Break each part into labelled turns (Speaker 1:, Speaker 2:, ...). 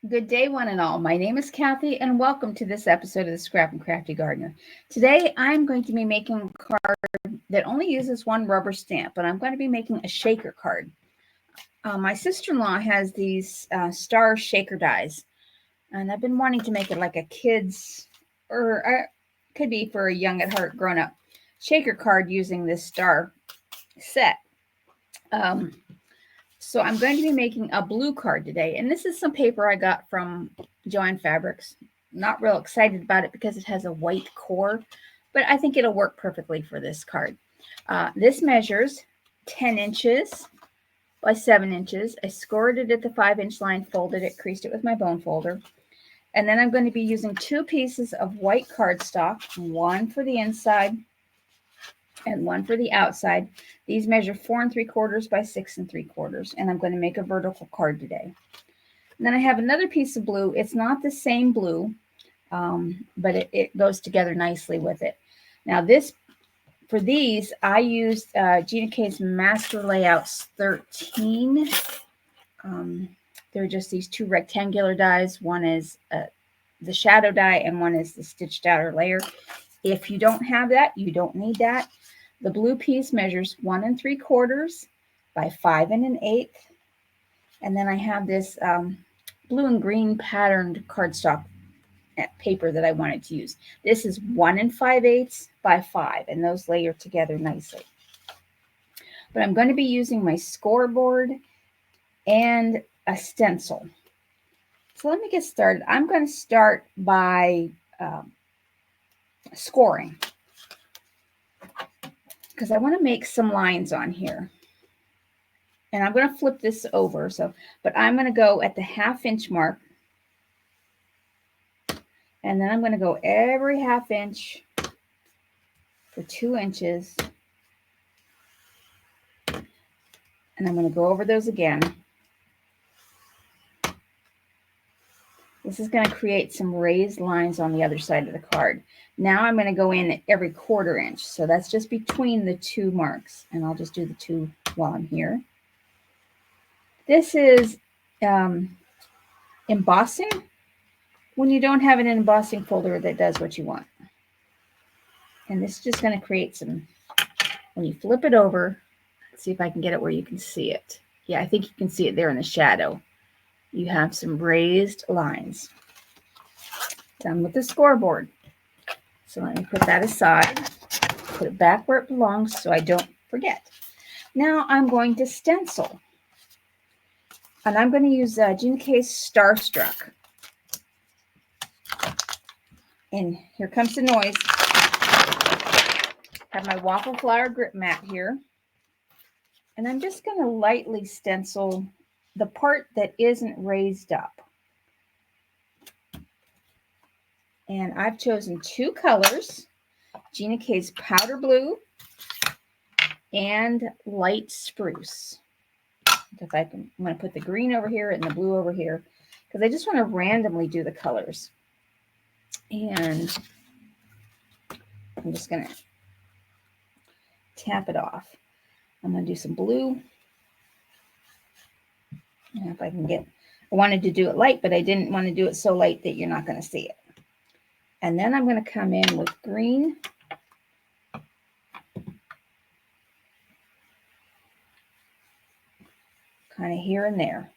Speaker 1: Good day, one and all. My name is Kathy, and welcome to this episode of the Scrap and Crafty Gardener. Today, I'm going to be making a card that only uses one rubber stamp, and I'm going to be making a shaker card. My sister-in-law has these star shaker dies, and I've been wanting to make it like a kid's, or could be for a young at heart grown-up shaker card using this star set. So I'm going to be making a blue card today, and this is some paper I got from Joann Fabrics. Not real excited about it because it has a white core, but I think it'll work perfectly for this card. This measures 10 inches by 7 inches. I scored it at the 5-inch line, folded it, creased it with my bone folder. And then I'm going to be using 2 pieces of white cardstock, one for the inside and one for the outside. These measure 4 3/4 by 6 3/4, and I'm going to make a vertical card today. And then I have another piece of blue. It's not the same blue, but it goes together nicely with it. Now for these, I used GinaK's Master Layouts 13. They're just these 2 rectangular dies. One is the shadow die, and one is the stitched outer layer. If you don't have that, you don't need that. The blue piece measures 1 3/4 by 5 1/8. And then I have this blue and green patterned cardstock paper that I wanted to use. This is 1 5/8 by 5, and those layer together nicely. But I'm going to be using my scoreboard and a stencil. So let me get started. I'm going to start by scoring, because I want to make some lines on here. And I'm going to flip this over. But I'm going to go at the 1/2 inch mark. And then I'm going to go every 1/2 inch for 2 inches. And I'm going to go over those again. This is going to create some raised lines on the other side of the card. Now I'm going to go in at every 1/4 inch. So that's just between the 2 marks. And I'll just do the 2 while I'm here. This is embossing when you don't have an embossing folder that does what you want. And this is just going to create some, when you flip it over, let's see if I can get it where you can see it. Yeah, I think you can see it there in the shadow. You have some raised lines. Done with the scoreboard. So let me put that aside, put it back where it belongs so I don't forget. Now I'm going to stencil. And I'm going to use GinaK's Starstruck. And here comes the noise. I have my waffle flower grip mat here. And I'm just going to lightly stencil the part that isn't raised up. And I've chosen 2 colors, GinaK's Powder Blue and Light Spruce. I'm going to put the green over here and the blue over here, because I just want to randomly do the colors. And I'm just going to tap it off. I'm going to do some blue. And if I can I wanted to do it light, but I didn't want to do it so light that you're not going to see it. And then I'm going to come in with green. Kind of here and there.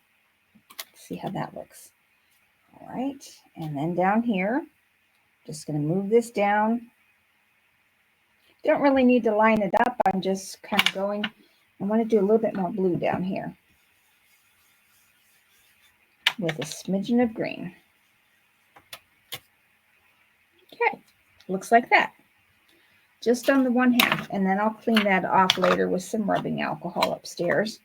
Speaker 1: Let's see how that looks. All right. And then down here, just going to move this down. Don't really need to line it up. I'm just kind of going. I want to do a little bit more blue down here with a smidgen of green. Okay, looks like that. Just on the 1/2, and then I'll clean that off later with some rubbing alcohol upstairs.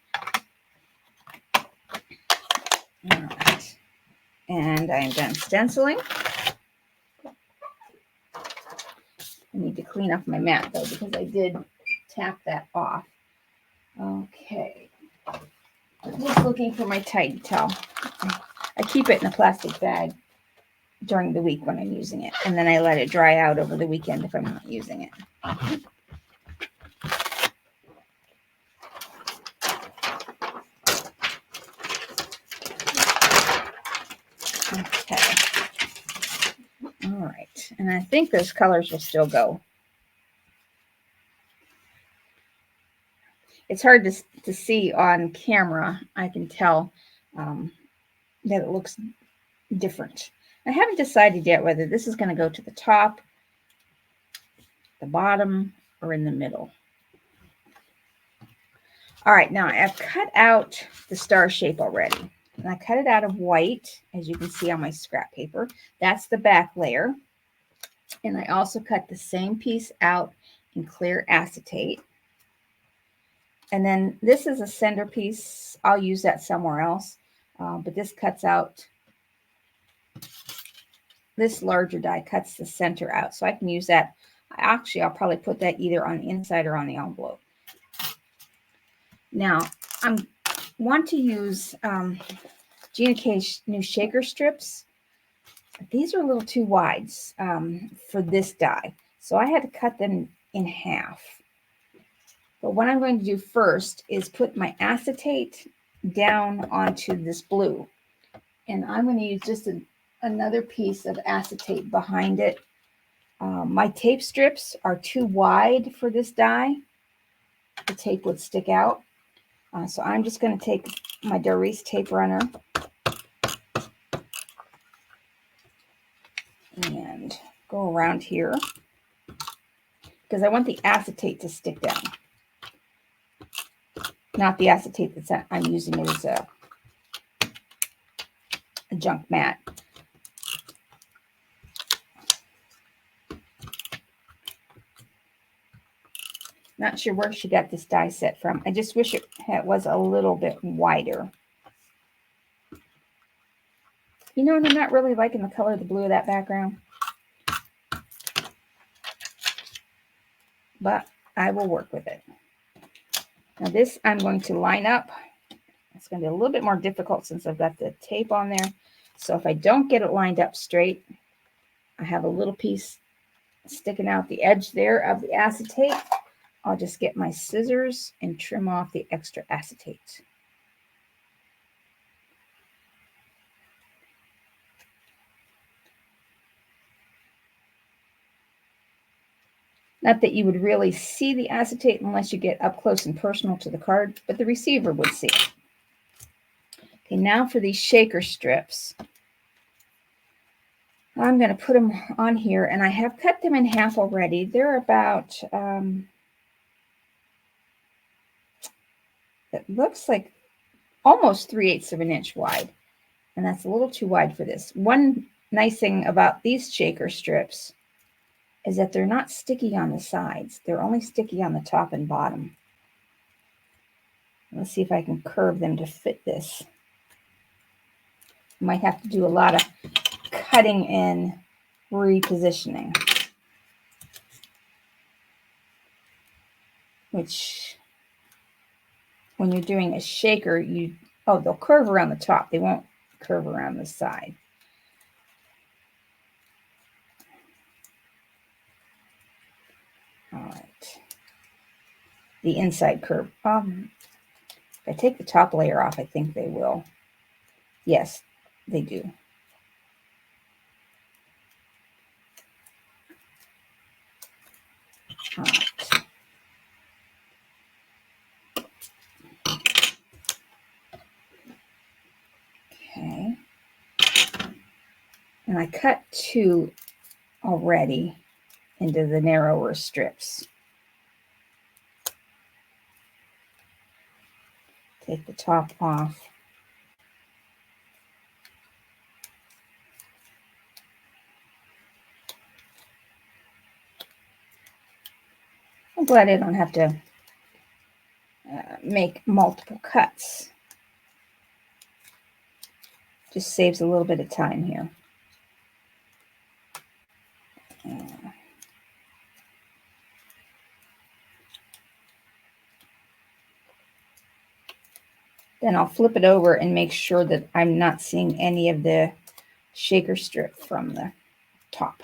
Speaker 1: All right, and I am done stenciling. I need to clean off my mat though, because I did tap that off. Okay, I'm just looking for my tidy towel. I keep it in a plastic bag during the week when I'm using it, and then I let it dry out over the weekend if I'm not using it. Okay. All right. And I think those colors will still go. It's hard to see on camera. I can tell that it looks different. I haven't decided yet whether this is going to go to the top, the bottom, or in the middle. All right, now I've cut out the star shape already. And I cut it out of white, as you can see on my scrap paper. That's the back layer. And I also cut the same piece out in clear acetate. And then this is a center piece. I'll use that somewhere else. But this cuts out, this larger die cuts the center out. So I can use that. Actually, I'll probably put that either on the inside or on the envelope. Now, I want to use GinaK new shaker strips. These are a little too wide for this die. So I had to cut them in half. But what I'm going to do first is put my acetate down onto this blue. And I'm going to use just another piece of acetate behind it. My tape strips are too wide for this die. The tape would stick out. So I'm just going to take my Darice tape runner and go around here because I want the acetate to stick down. Not the acetate that I'm using it as a junk mat. Not sure where she got this die set from. I just wish it was a little bit wider. You know, and I'm not really liking the color of the blue of that background. But I will work with it. Now this I'm going to line up. It's going to be a little bit more difficult since I've got the tape on there. So if I don't get it lined up straight, I have a little piece sticking out the edge there of the acetate. I'll just get my scissors and trim off the extra acetate. Not that you would really see the acetate unless you get up close and personal to the card, but the receiver would see it. Okay, now for these shaker strips. I'm going to put them on here, and I have cut them in half already. They're about, it looks like almost 3/8 of an inch wide, and that's a little too wide for this. One nice thing about these shaker strips is that they're not sticky on the sides. They're only sticky on the top and bottom. Let's see if I can curve them to fit this. I might have to do a lot of cutting and repositioning, which when you're doing a shaker, they'll curve around the top. They won't curve around the side. All right. The inside curve. If I take the top layer off, I think they will. Yes, they do. All right. Okay. And I cut 2 already into the narrower strips. Take the top off. I'm glad I don't have to make multiple cuts. Just saves a little bit of time here. Then I'll flip it over and make sure that I'm not seeing any of the shaker strip from the top.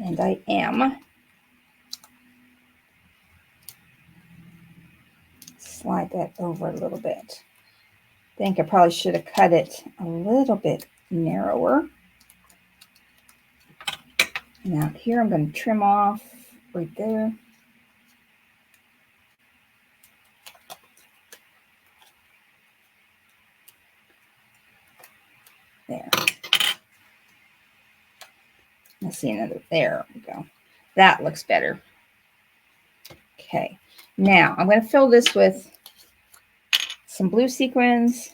Speaker 1: And I am slide that over a little bit. I think I probably should have cut it a little bit narrower. Now here I'm going to trim off right there. There. Let's see another. There we go. That looks better. Okay. Now I'm going to fill this with some blue sequins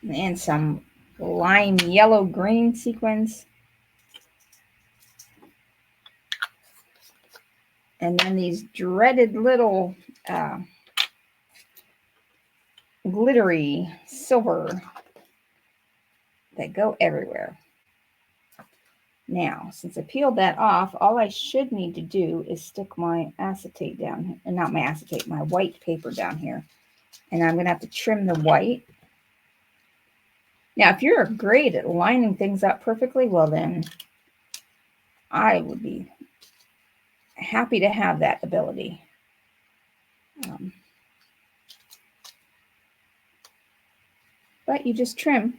Speaker 1: and some lime yellow green sequins. And then these dreaded little glittery silver that go everywhere. Now, since I peeled that off, all I should need to do is stick my acetate down here, and not my acetate, my white paper down here. And I'm going to have to trim the white. Now, if you're great at lining things up perfectly, well then, I would be happy to have that ability. But you just trim,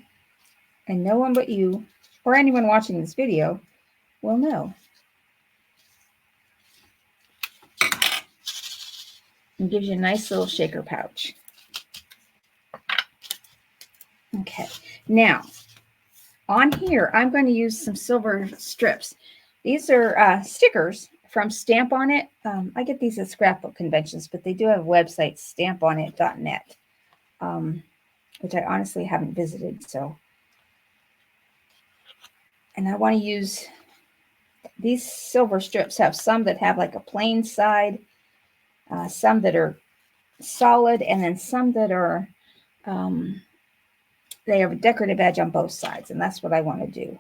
Speaker 1: and no one but you, or anyone watching this video, will know. It gives you a nice little shaker pouch. Okay, now on here, I'm going to use some silver strips. These are stickers from StampOnIt. I get these at scrapbook conventions, but they do have a website, StampOnIt.net, which I honestly haven't visited. So, and I want to use these silver strips. Have some that have like a plain side, some that are solid, and then some that are they have a decorative edge on both sides, and that's what I want to do.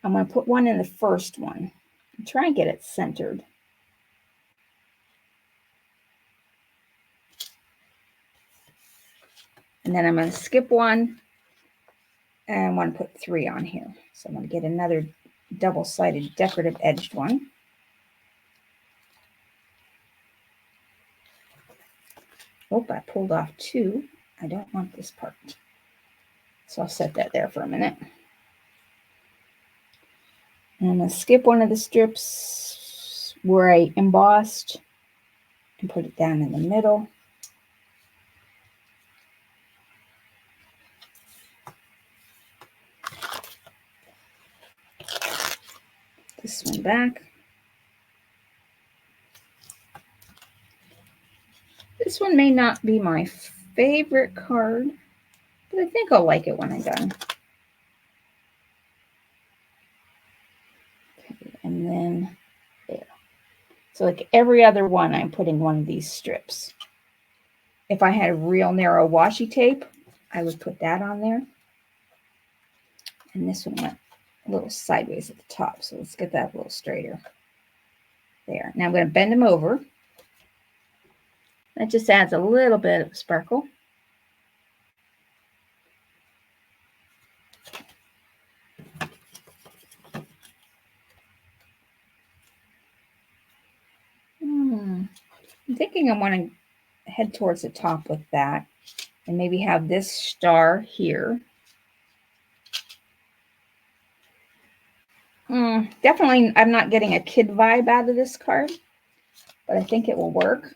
Speaker 1: I'm going to put one in the first one and try and get it centered. And then I'm going to skip one, and I want to put 3 on here. So I'm going to get another double-sided decorative edged one. Oh, I pulled off 2. I don't want this part. So I'll set that there for a minute. And I'm going to skip one of the strips where I embossed and put it down in the middle. This one back. This one may not be my favorite card, but I think I'll like it when I'm done. Okay, and then there. So like every other one, I'm putting one of these strips. If I had a real narrow washi tape, I would put that on there. And this one went a little sideways at the top, so let's get that a little straighter. There. Now I'm going to bend them over. That just adds a little bit of sparkle. I'm thinking I want to head towards the top with that and maybe have this star here. Definitely, I'm not getting a kid vibe out of this card, but I think it will work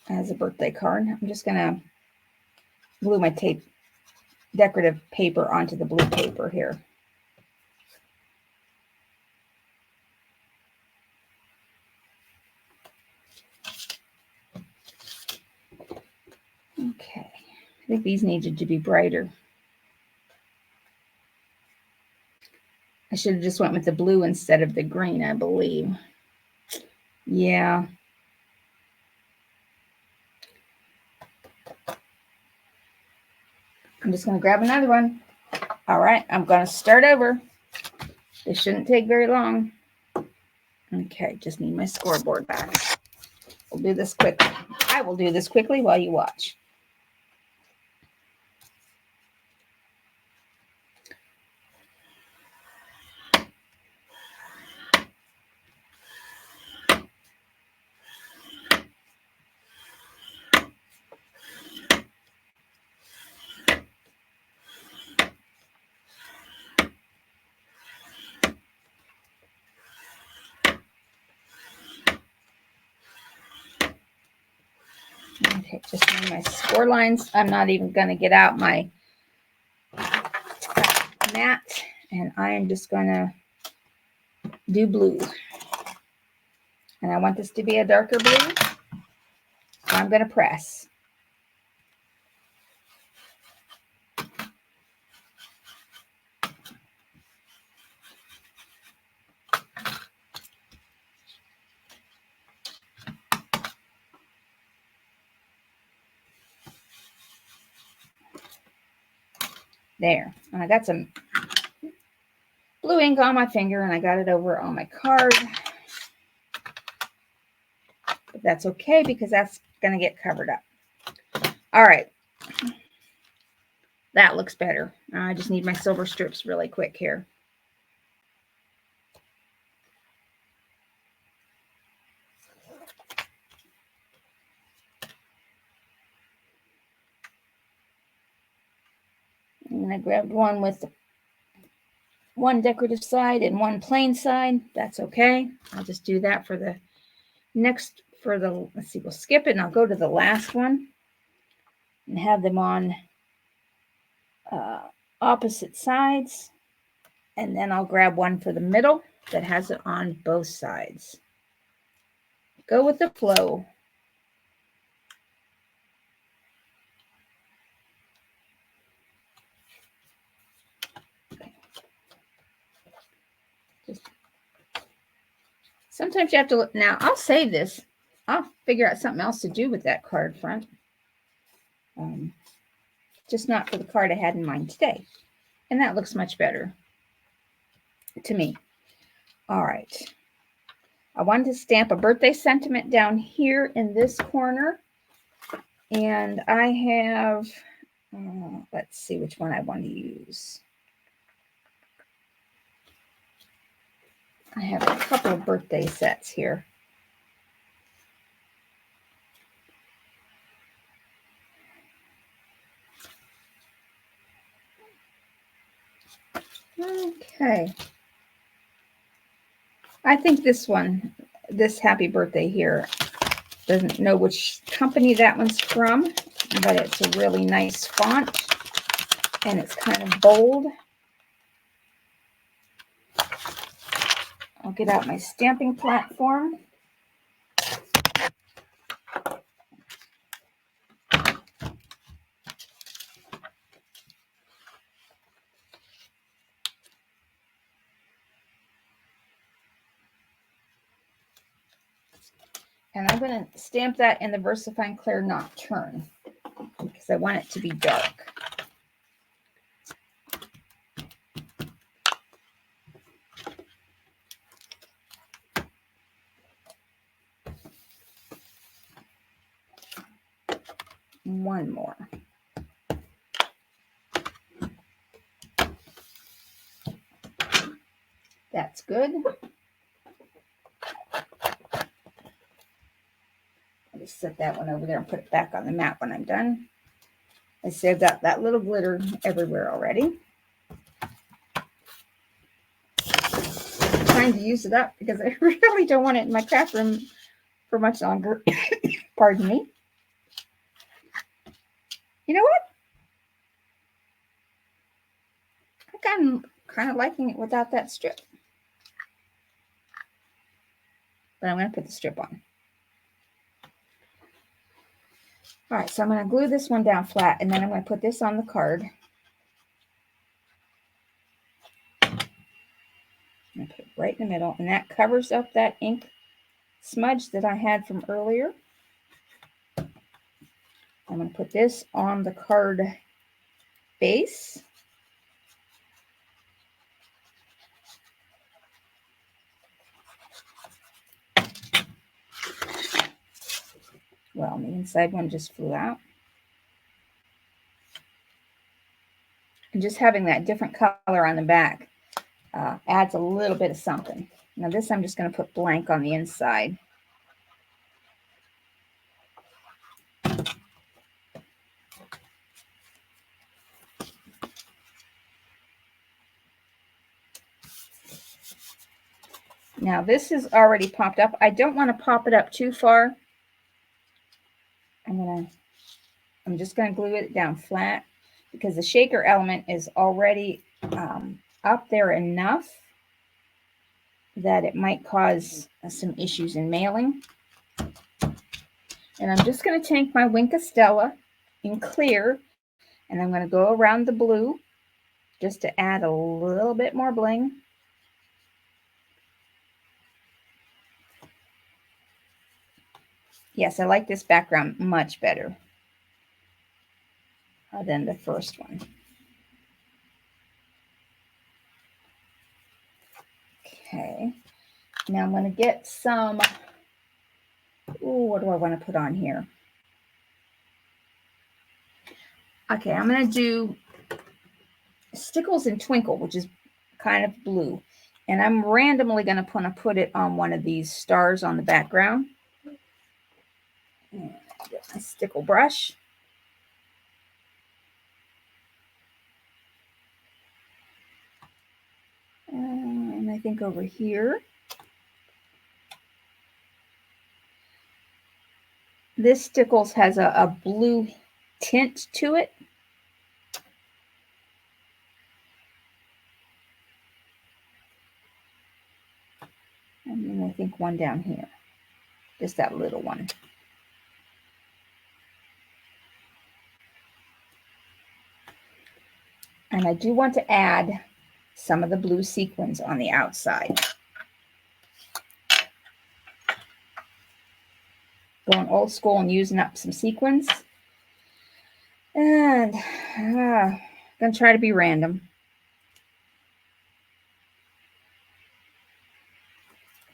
Speaker 1: as a birthday card. I'm just going to glue my decorative paper onto the blue paper here. Okay, I think these needed to be brighter. I should have just went with the blue instead of the green, I believe. Yeah. I'm just going to grab another one. All right, I'm going to start over. This shouldn't take very long. Okay, just need my scoreboard back. We'll do this quickly. I will do this quickly while you watch. Okay, just doing my score lines. I'm not even going to get out my mat, and I am just going to do blue. And I want this to be a darker blue, so I'm going to press. There. And I got some blue ink on my finger, and I got it over on my card. But that's okay because that's going to get covered up. All right. That looks better. I just need my silver strips really quick here. And I grabbed one with one decorative side and one plain side. That's okay. I'll just do that for the next, let's see, we'll skip it and I'll go to the last one and have them on opposite sides. And then I'll grab one for the middle that has it on both sides. Go with the flow. Sometimes you have to look. Now, I'll save this. I'll figure out something else to do with that card front. Just not for the card I had in mind today. And that looks much better to me. All right. I wanted to stamp a birthday sentiment down here in this corner. And I have, let's see which one I want to use. I have a couple of birthday sets here. Okay. I think this one, this happy birthday here, doesn't know which company that one's from, but it's a really nice font and it's kind of bold. I'll get out my stamping platform. And I'm going to stamp that in the VersaFine Clear Nocturne because I want it to be dark. One more. That's good. I'll just set that one over there and put it back on the mat when I'm done. I see I've got that little glitter everywhere already. I'm trying to use it up because I really don't want it in my craft room for much longer. Pardon me. You know what? I'm kind of liking it without that strip. But I'm going to put the strip on. All right, so I'm going to glue this one down flat, and then I'm going to put this on the card. I'm going to put it right in the middle, and that covers up that ink smudge that I had from earlier. I'm going to put this on the card base. Well, the inside one just flew out. And just having that different color on the back adds a little bit of something. Now this I'm just going to put blank on the inside. Now this is already popped up. I don't want to pop it up too far. I'm going to I'm just going to glue it down flat because the shaker element is already up there enough that it might cause some issues in mailing. And I'm just going to take my Wink of Stella in clear, and I'm going to go around the blue just to add a little bit more bling. Yes, I like this background much better than the first one. Okay, now I'm going to get some, what do I want to put on here? Okay, I'm going to do Stickles and Twinkle, which is kind of blue. And I'm randomly going to put it on one of these stars on the background. And get my stickle brush. And I think over here, this Stickles has a blue tint to it. And then I think one down here, just that little one. And I do want to add some of the blue sequins on the outside. Going old school and using up some sequins. And I'm going to try to be random.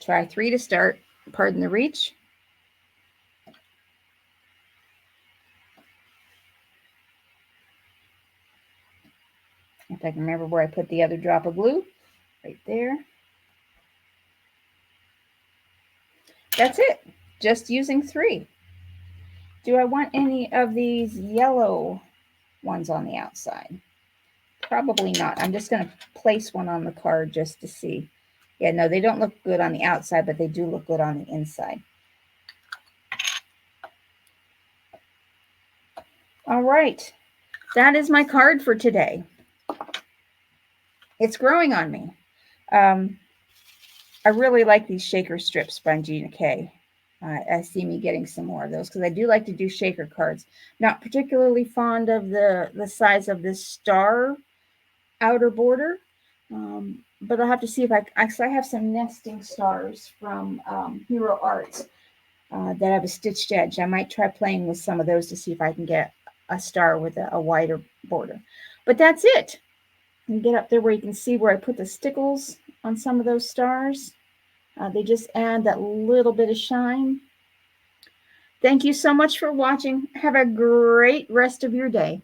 Speaker 1: Try 3 to start. Pardon the reach. If I can remember where I put the other drop of glue. Right there. That's it. Just using 3. Do I want any of these yellow ones on the outside? Probably not. I'm just going to place one on the card just to see. Yeah, no, they don't look good on the outside, but they do look good on the inside. All right. That is my card for today. It's growing on me. I really like these shaker strips by GinaK. I see me getting some more of those because I do like to do shaker cards. Not particularly fond of the size of this star outer border, but I'll have to see if I have some nesting stars from Hero Arts that have a stitched edge. I might try playing with some of those to see if I can get a star with a wider border. But that's it. And get up there where you can see where I put the stickles on some of those stars. They just add that little bit of shine. Thank you so much for watching. Have a great rest of your day.